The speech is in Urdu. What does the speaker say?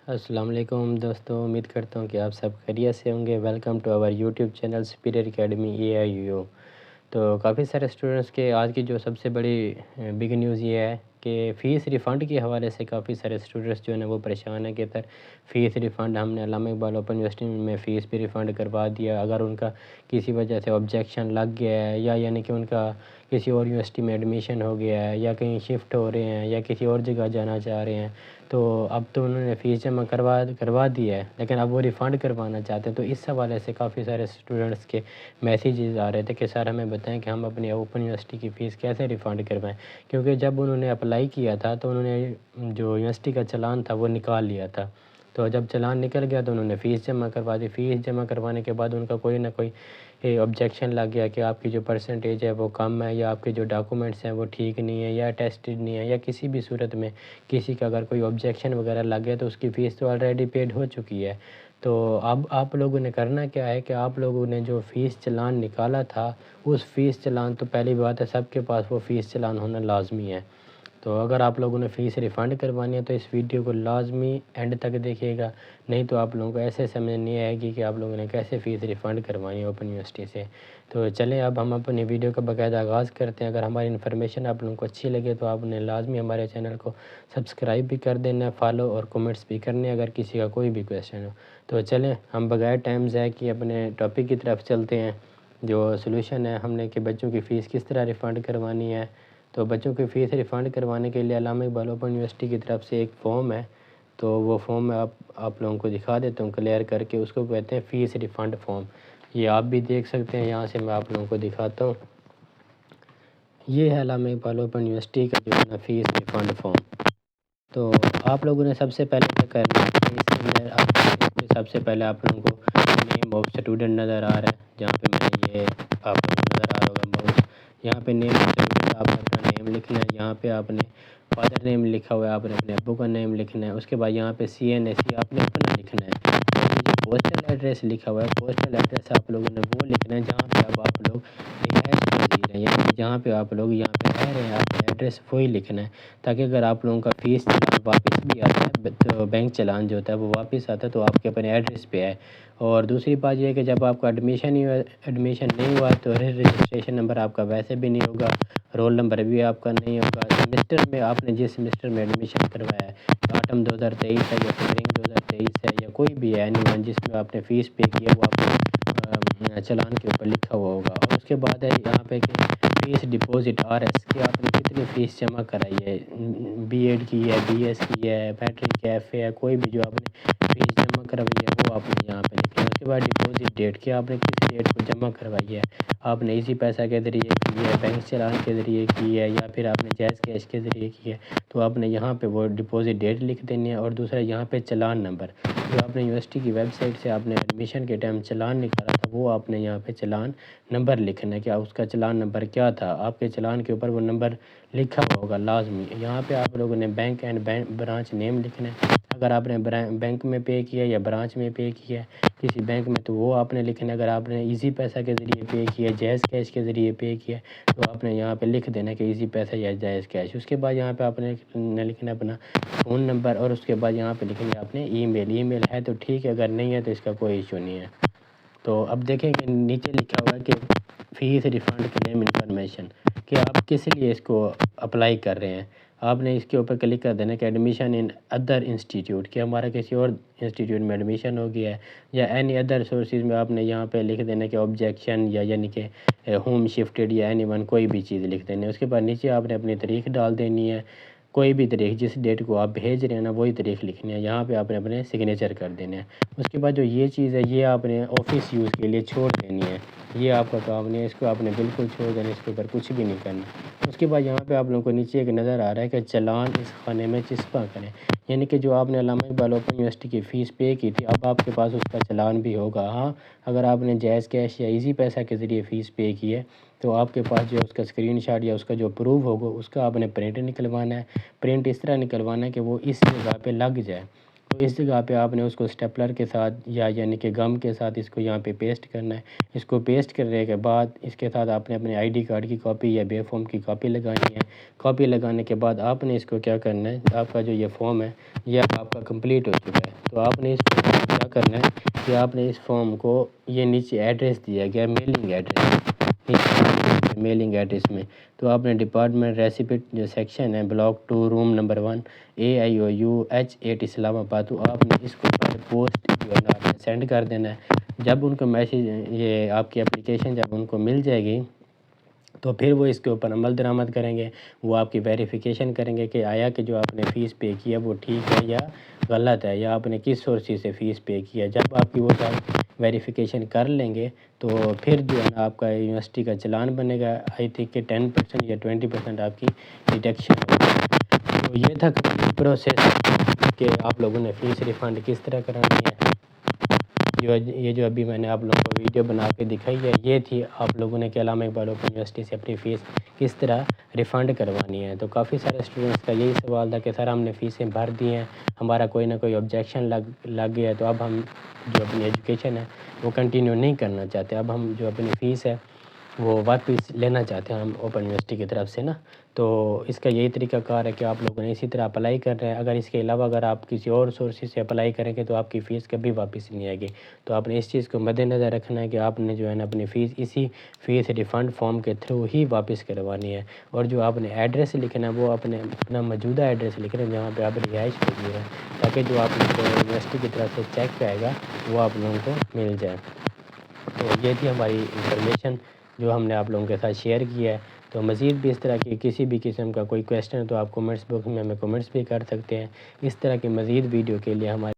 السلام علیکم دوستوں، امید کرتا ہوں کہ آپ سب خیریت سے ہوں گے۔ Welcome to our YouTube channel superior academy AIUO۔ تو کافی سارے اسٹوڈنٹس کے آج کی جو سب سے بڑی بگ نیوز یہ ہے کہ فیس ریفنڈ کے حوالے سے کافی سارے اسٹوڈنٹس جو ہیں وہ پریشان ہیں کہ سر فیس ریفنڈ ہم نے علامہ اقبال اوپن یونیورسٹی میں فیس بھی ریفنڈ کروا دیا، اگر ان کا کسی وجہ سے آبجیکشن لگ گیا ہے یا یعنی کہ ان کا کسی اور یونیورسٹی میں ایڈمیشن ہو گیا ہے یا کہیں شفٹ ہو رہے ہیں یا کسی اور جگہ جانا چاہ رہے ہیں، تو اب تو انہوں نے فیس جمع کروا دی ہے لیکن اب وہ ریفنڈ کروانا چاہتے ہیں۔ تو اس حوالے سے کافی سارے اسٹوڈنٹس کے میسیجز آ رہے تھے کہ سر ہمیں بتائیں کہ ہم اپنی اوپن یونیورسٹی کی فیس کیسے ریفنڈ کروائیں، کیونکہ جب انہوں نے اپلائی کیا تھا تو انہوں نے جو یونیورسٹی کا چلان تھا وہ نکال لیا تھا، تو جب چلان نکل گیا تو انہوں نے فیس جمع کروا دی۔ فیس جمع کروانے کے بعد ان کا کوئی نہ کوئی آبجیکشن لگ گیا کہ آپ کی جو پرسنٹیج ہے وہ کم ہے یا آپ کے جو ڈاکومنٹس ہیں وہ ٹھیک نہیں ہے یا ٹیسٹڈ نہیں ہے، یا کسی بھی صورت میں کسی کا اگر کوئی آبجیکشن وغیرہ لگ گیا تو اس کی فیس تو آلریڈی پیڈ ہو چکی ہے۔ تو اب آپ لوگوں نے کرنا کیا ہے کہ آپ لوگوں نے جو فیس چلان نکالا تھا اس فیس چلان، تو پہلی بات ہے سب کے پاس وہ فیس چلان ہونا لازمی ہے۔ تو اگر آپ لوگوں نے فیس ریفنڈ کروانی ہے تو اس ویڈیو کو لازمی اینڈ تک دیکھیے گا، نہیں تو آپ لوگوں کو ایسے سمجھ نہیں آئے گی کہ آپ لوگوں نے کیسے فیس ریفنڈ کروانی ہے اوپن یونیورسٹی سے۔ تو چلیں اب ہم اپنی ویڈیو کا باقاعدہ آغاز کرتے ہیں۔ اگر ہماری انفارمیشن آپ لوگوں کو اچھی لگے تو آپ نے لازمی ہمارے چینل کو سبسکرائب بھی کر دینا، فالو اور کومنٹس بھی کرنے اگر کسی کا کوئی بھی کویسچن ہو۔ تو چلیں ہم بغیر ٹائم ضائع کیے اپنے ٹاپک کی طرف چلتے ہیں۔ جو سلوشن ہے ہم نے کہ بچوں کی فیس کس طرح ریفنڈ کروانی ہے، تو بچوں کی فیس ریفنڈ کروانے کے لیے علامہ اقبال اوپن یونیورسٹی کی طرف سے ایک فارم ہے، تو وہ فارم میں آپ لوگوں کو دکھا دیتا ہوں کلیئر کر کے، اس کو کہتے ہیں فیس ریفنڈ فارم۔ یہ آپ بھی دیکھ سکتے ہیں، یہاں سے میں آپ لوگوں کو دکھاتا ہوں۔ یہ ہے علامہ اقبال اوپن یونیورسٹی کا جو ہے نا فیس ریفنڈ فارم۔ تو آپ لوگوں نے سب سے پہلے کیا کرنا ہے کہ اس کے اندر سب سے پہلے آپ لوگوں کو نیم آف اسٹوڈنٹ نظر آ رہا ہے، جہاں پہ میں یہ آپ لوگوں کو نظر آ رہا ہوگا ماؤس، یہاں پہ نیم آف اسٹوڈنٹ آپ نے اپنا نیم لکھنا ہے، یہاں پہ آپ نے فادر نیم لکھا ہوا ہے، آپ نے اپنے ابو کا نیم لکھنا ہے، اس کے بعد یہاں پہ CNSE آپ نے اپنا لکھنا ہے، اور جو پوسٹل ایڈریس لکھا ہوا ہے پوسٹل ایڈریس آپ لوگوں نے وہ لکھنا ہے جہاں پہ اب آپ لوگ رہائش پذیر ہیں، یعنی جہاں پہ آپ لوگ یہاں پہ رہ رہے ہیں آپ نے ایڈریس وہی لکھنا ہے، تاکہ اگر آپ لوگوں کا فیس چلان واپس بھی آتا ہے تو بینک چلان جو ہوتا ہے وہ واپس آتا ہے تو آپ کے اپنے ایڈریس پہ آئے۔ اور دوسری بات یہ ہے کہ جب آپ کا ایڈمیشن نہیں ہوا تو رجسٹریشن نمبر آپ کا ویسے بھی نہیں ہوگا، رول نمبر بھی آپ کا نہیں ہوگا، سیمسٹر میں آپ نے جس سیمسٹر میں ایڈمیشن کروایا ہے، آٹم 2023 ہے یا سپرنگ 2023 ہے یا کوئی بھی ہے جس میں آپ نے فیس پے کیا وہ آپ کو چلان کے اوپر لکھا ہوا ہوگا۔ اور اس کے بعد ہے یہاں پہ کہ فیس ڈپازٹ RS کی آپ نے کتنی فیس جمع کرائی ہے، B.Ed کی ہے، BS کی ہے، میٹرک ہے، FA ہے، کوئی بھی جو آپ نے فیس جمع کروائی ہے وہ آپ نے یہاں پہ لکھنا ہے۔ اس کے بعد ڈپازٹ ڈیٹ کہ آپ نے کس ڈیٹ کو جمع کروائی ہے، آپ نے ایزی پیسہ کے ذریعے کی ہے، بینک چلان کے ذریعے کی ہے یا پھر آپ نے جائز کیش کے ذریعے کی ہے، تو آپ نے یہاں پہ وہ ڈپازٹ ڈیٹ لکھ دینی ہے۔ اور دوسرا یہاں پہ چلان نمبر جو آپ نے یونیورسٹی کی ویب سائٹ سے آپ نے ایڈمیشن کے ٹائم چلان نکالا تھا وہ آپ نے یہاں پہ چلان نمبر لکھنا ہے کہ اس کا چلان نمبر کیا تھا، آپ کے چلان کے اوپر وہ نمبر لکھا ہوا ہوگا لازمی۔ یہاں پہ آپ لوگوں نے بینک اینڈ برانچ نیم لکھنا ہے، اگر آپ نے بینک میں پے کیا یا برانچ میں پے کیا ہے کسی بینک میں تو وہ آپ نے لکھنا ہے، اگر آپ نے ایزی پیسہ کے ذریعے پے کیا جائز کیش کے ذریعے پے کیا تو آپ نے یہاں پہ لکھ دینا کہ ایزی پیسہ یا جائز کیش۔ اس کے بعد یہاں پہ آپ نے لکھنا اپنا فون نمبر، اور اس کے بعد یہاں پہ لکھنا آپ نے ای میل ہے تو ٹھیک ہے، اگر نہیں ہے تو اس کا کوئی ایشو نہیں ہے۔ تو اب دیکھیں کہ نیچے لکھا ہوا ہے کہ فیس ریفنڈ کلیم انفارمیشن، کہ آپ کس لیے اس کو اپلائی کر رہے ہیں۔ آپ نے اس کے اوپر کلک کر دینا کہ ایڈمیشن ان ادر انسٹیٹیوٹ، کہ ہمارا کسی اور انسٹیٹیوٹ میں ایڈمیشن ہو گیا ہے، یا اینی ادر سورسز میں آپ نے یہاں پہ لکھ دینا کہ آبجیکشن یا یعنی کہ ہوم شفٹڈ یا اینی ون کوئی بھی چیز لکھ دینی ہے۔ اس کے بعد نیچے آپ نے اپنی تاریخ ڈال دینی ہے، کوئی بھی تاریخ جس ڈیٹ کو آپ بھیج رہے ہیں نا وہی تاریخ لکھنی ہے، یہاں پہ آپ نے اپنے سگنیچر کر دینے ہیں۔ اس کے بعد جو یہ چیز ہے یہ آپ نے آفس یوز کے لیے چھوڑ دینی ہے، یہ آپ کا کام نہیں ہے، اس کو آپ نے بالکل چھوڑ دینا، اس کے اوپر کچھ بھی نہیں کرنا۔ اس کے بعد یہاں پہ آپ لوگوں کو نیچے ایک نظر آ رہا ہے کہ چلان اس خانے میں چسپاں کریں، یعنی کہ جو آپ نے علامہ اقبال اوپن یونیورسٹی کی فیس پے کی تھی اب آپ کے پاس اس کا چلان بھی ہوگا۔ ہاں اگر آپ نے جائز کیش یا ایزی پیسہ کے ذریعے فیس پے کی ہے تو آپ کے پاس جو اس کا اسکرین شاٹ یا اس کا جو پروف ہوگا اس کا آپ نے پرنٹ نکلوانا ہے، پرنٹ اس طرح نکلوانا ہے کہ وہ اس جگہ پہ لگ جائے۔ تو اس جگہ پہ آپ نے اس کو اسٹیپلر کے ساتھ یا یعنی کہ گم کے ساتھ اس کو یہاں پہ پیسٹ کرنا ہے۔ اس کو پیسٹ کرنے کے بعد اس کے ساتھ آپ نے اپنے آئی ڈی کارڈ کی کاپی یا بے فارم کی کاپی لگانی ہے۔ کاپی لگانے کے بعد آپ نے اس کو کیا کرنا ہے، آپ کا جو یہ فارم ہے یہ آپ کا کمپلیٹ ہو چکا ہے، تو آپ نے اس کو کیا کرنا ہے کہ آپ نے اس فارم کو یہ نیچے ایڈریس دیا گیا میلنگ ایڈریس، میلنگ ایڈریس میں تو آپ نے ڈپارٹمنٹ ریسیپٹ جو سیکشن ہے بلاک 2 روم نمبر 1 AIOU اسلام آباد، تو آپ نے اس کو پوسٹ جو ہے نا آپ نے سینڈ کر دینا ہے۔ جب ان کو میسیج یہ آپ کی اپلیکیشن جب ان کو مل جائے گی تو پھر وہ اس کے اوپر عمل درآمد کریں گے، وہ آپ کی ویریفیکیشن کریں گے کہ آیا کہ جو آپ نے فیس پے کیا وہ ٹھیک ہے یا غلط ہے، یا آپ نے کس سورس سے فیس پے کیا۔ جب آپ کی وہ ویریفیکیشن کر لیں گے تو پھر جو ہے نا آپ کا یونیورسٹی کا چلان بنے گا، آئی تھنک کہ 10% یا 20% آپ کی ڈیڈکشن ہوگی۔ تو یہ تھا پروسیس کہ آپ لوگوں نے فیس ریفنڈ کس طرح کرانی ہے۔ یہ جو ابھی میں نے آپ لوگوں کو ویڈیو بنا کے دکھائی ہے، یہ تھی آپ لوگوں نے کہ علامہ اقبال اوپن یونیورسٹی سے اپنی فیس کس طرح ریفنڈ کروانی ہے۔ تو کافی سارے اسٹوڈنٹس کا یہی سوال تھا کہ سر ہم نے فیسیں بھر دی ہیں، ہمارا کوئی نہ کوئی آبجیکشن لگ گیا ہے، تو اب ہم جو اپنی ایجوکیشن ہے وہ کنٹینیو نہیں کرنا چاہتے، اب ہم جو اپنی فیس ہے وہ واپس لینا چاہتے ہیں ہم اوپن یونیورسٹی کی طرف سے نا۔ تو اس کا یہی طریقہ کار ہے کہ آپ لوگوں نے اسی طرح اپلائی کر رہے ہیں۔ اگر اس کے علاوہ اگر آپ کسی اور سورسز سے اپلائی کریں گے تو آپ کی فیس کبھی واپس نہیں آئے گی۔ تو آپ نے اس چیز کو مد نظر رکھنا ہے کہ آپ نے جو ہے نا اپنی فیس اسی فیس ریفنڈ فارم کے تھرو ہی واپس کروانی ہے، اور جو آپ نے ایڈریس لکھنا ہے وہ اپنا موجودہ ایڈریس لکھنا ہے جہاں پہ آپ رہائش پذیر ہیں، تاکہ جو آپ کو یونیورسٹی کی طرف سے چیک آئے گا وہ آپ لوگوں کو مل جائے۔ تو یہ تھی ہماری انفارمیشن جو ہم نے آپ لوگوں کے ساتھ شیئر کیا ہے۔ تو مزید بھی اس طرح کی کسی بھی قسم کا کوئی کویسچن ہے تو آپ کومنٹس باکس میں ہمیں کومنٹس بھی کر سکتے ہیں۔ اس طرح کی مزید ویڈیو کے لیے ہمارے